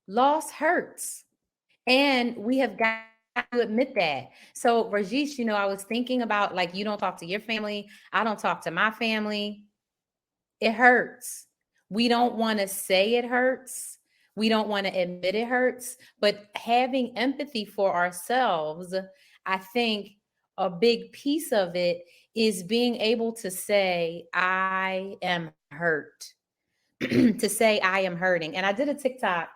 loss hurts. And we have got to admit that. So, Rajesh, I was thinking about, like, you don't talk to your family. I don't talk to my family. It hurts. We don't want to say it hurts. We don't want to admit it hurts. But having empathy for ourselves, I think a big piece of it is being able to say, I am hurt, to say, I am hurting. And I did a TikTok,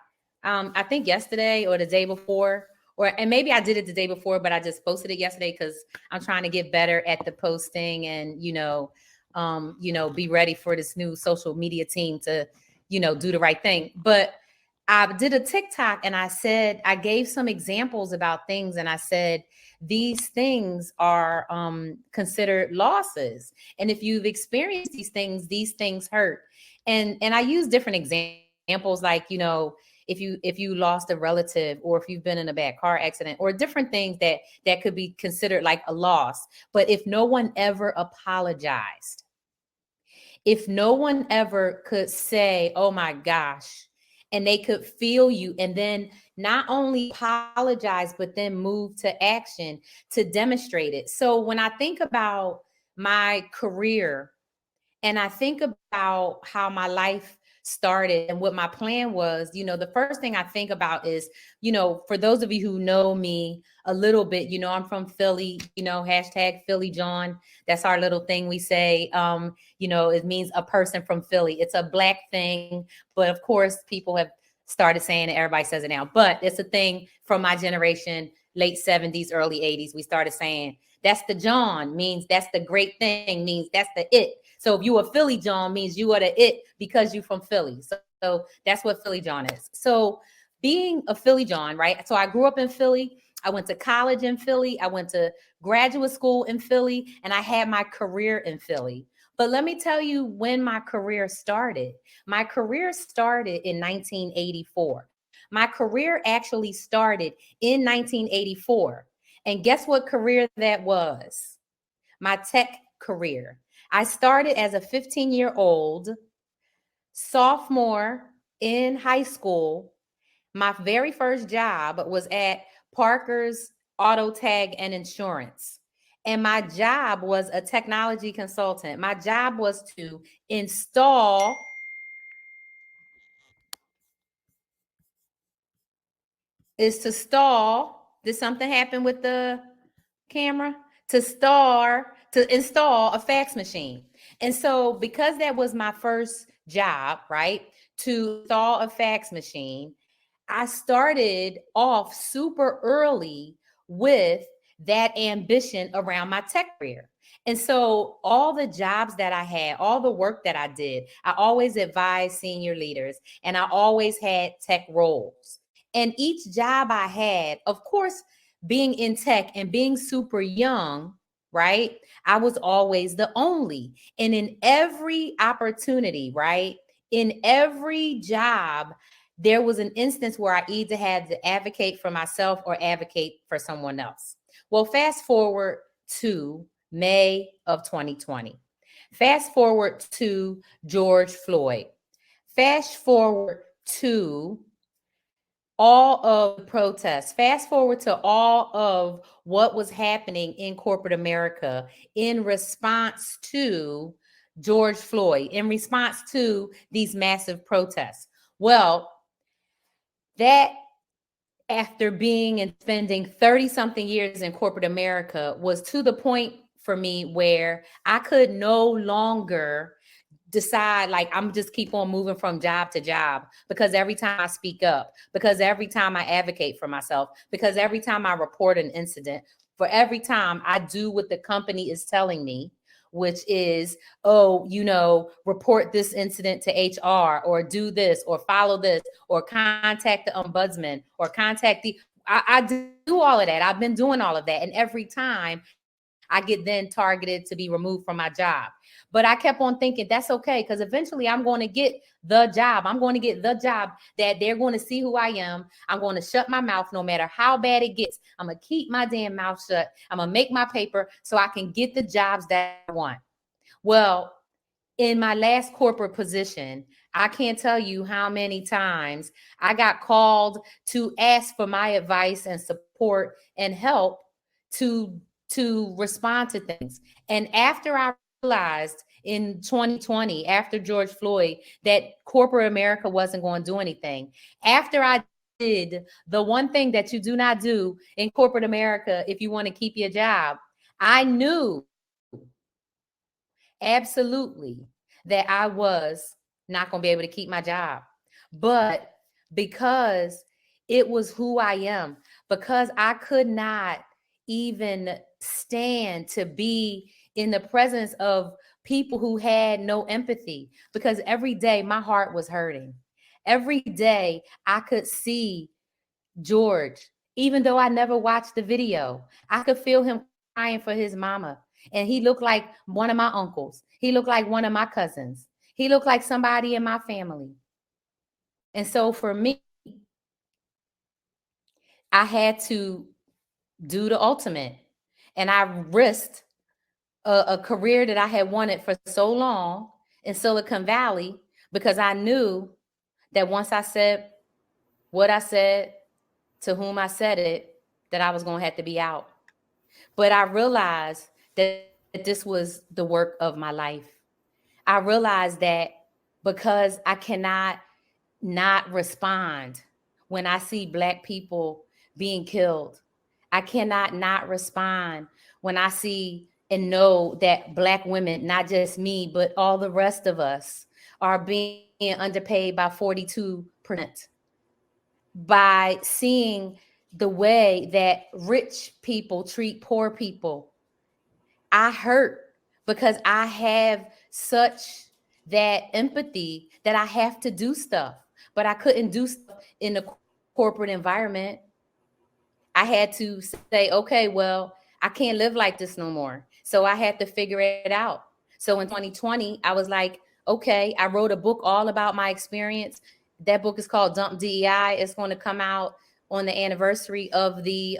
I think yesterday or the day before, and maybe I did it the day before, but I just posted it yesterday because I'm trying to get better at the posting and, be ready for this new social media team to, do the right thing. But I did a TikTok and I gave some examples about things, and I said, these things are considered losses. And if you've experienced these things hurt. And I use different examples, like, if you lost a relative, or if you've been in a bad car accident, or different things that could be considered like a loss. But if no one ever apologized, if no one ever could say, oh my gosh, and they could feel you, and then not only apologize, but then move to action to demonstrate it. So when I think about my career, and I think about how my life started and what my plan was, the first thing I think about is, for those of you who know me a little bit, I'm from Philly, hashtag Philly John. That's our little thing we say. It means a person from Philly. It's a Black thing, but of course people have started saying it. Everybody says it now, but it's a thing from my generation, late 70s, early 80s. We started saying that's the John, means that's the great thing, means that's the it. So if you a Philly John, means you are the it because you from Philly. So that's what Philly John is. So being a Philly John, right? So I grew up in Philly. I went to college in Philly. I went to graduate school in Philly, and I had my career in Philly. But let me tell you when my career started. My career started in 1984. My career actually started in 1984. And guess what career that was? My tech career. I started as a 15-year-old sophomore in high school. My very first job was at Parker's Auto Tag and Insurance. And my job was a technology consultant. My job was to install. Did something happen with the camera? To install a fax machine. And so because that was my first job, right, to install a fax machine, I started off super early with that ambition around my tech career. And so all the jobs that I had, all the work that I did, I always advised senior leaders, and I always had tech roles. And each job I had, of course, being in tech and being super young, right? I was always the only. And in every opportunity, right? In every job, there was an instance where I either had to advocate for myself or advocate for someone else. Well, fast forward to May of 2020. Fast forward to George Floyd. Fast forward to all of the protests. Fast forward to all of what was happening in corporate America in response to George Floyd, in response to these massive protests. Well, that, after being and spending 30 something years in corporate America, was to the point for me where I could no longer decide, like, I'm just keep on moving from job to job, because every time I speak up, because every time I advocate for myself, because every time I report an incident, for every time I do what the company is telling me, which is, oh, report this incident to HR, or do this, or follow this, or contact the ombudsman, or contact I do all of that. I've been doing all of that. And every time I get then targeted to be removed from my job. But I kept on thinking, that's okay, because eventually I'm going to get the job. I'm going to get the job that they're going to see who I am. I'm going to shut my mouth no matter how bad it gets. I'm going to keep my damn mouth shut. I'm going to make my paper so I can get the jobs that I want. Well, in my last corporate position, I can't tell you how many times I got called to ask for my advice and support and help to respond to things. And after I realized in 2020, after George Floyd, that corporate America wasn't going to do anything, after I did the one thing that you do not do in corporate America if you want to keep your job, I knew absolutely that I was not going to be able to keep my job. But because it was who I am, because I could not even stand to be in the presence of people who had no empathy, because every day my heart was hurting. Every day I could see George, even though I never watched the video, I could feel him crying for his mama. And he looked like one of my uncles. He looked like one of my cousins. He looked like somebody in my family. And so for me, I had to do the ultimate. And I risked a career that I had wanted for so long in Silicon Valley, because I knew that once I said what I said to whom I said it, that I was going to have to be out. But I realized that this was the work of my life. I realized that because I cannot not respond when I see Black people being killed. I cannot not respond when I see and know that Black women, not just me, but all the rest of us, are being underpaid by 42%. By seeing the way that rich people treat poor people, I hurt, because I have such that empathy that I have to do stuff, but I couldn't do stuff in the corporate environment. I had to say, okay, well, I can't live like this no more. So I had to figure it out. So in 2020, I was like, okay, I wrote a book all about my experience. That book is called Dump DEI. It's going to come out on the anniversary of the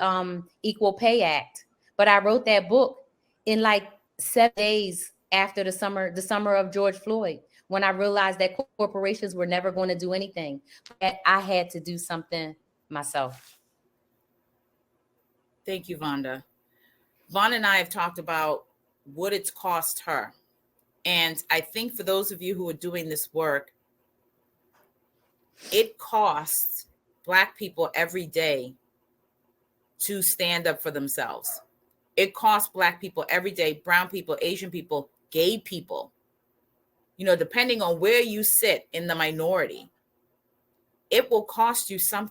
Equal Pay Act. But I wrote that book in like 7 days after the summer of George Floyd, when I realized that corporations were never going to do anything. But I had to do something myself. Thank you, Vonda. Vonda and I have talked about what it's cost her. And I think for those of you who are doing this work, it costs Black people every day to stand up for themselves. It costs Black people every day, brown people, Asian people, gay people. Depending on where you sit in the minority, it will cost you something.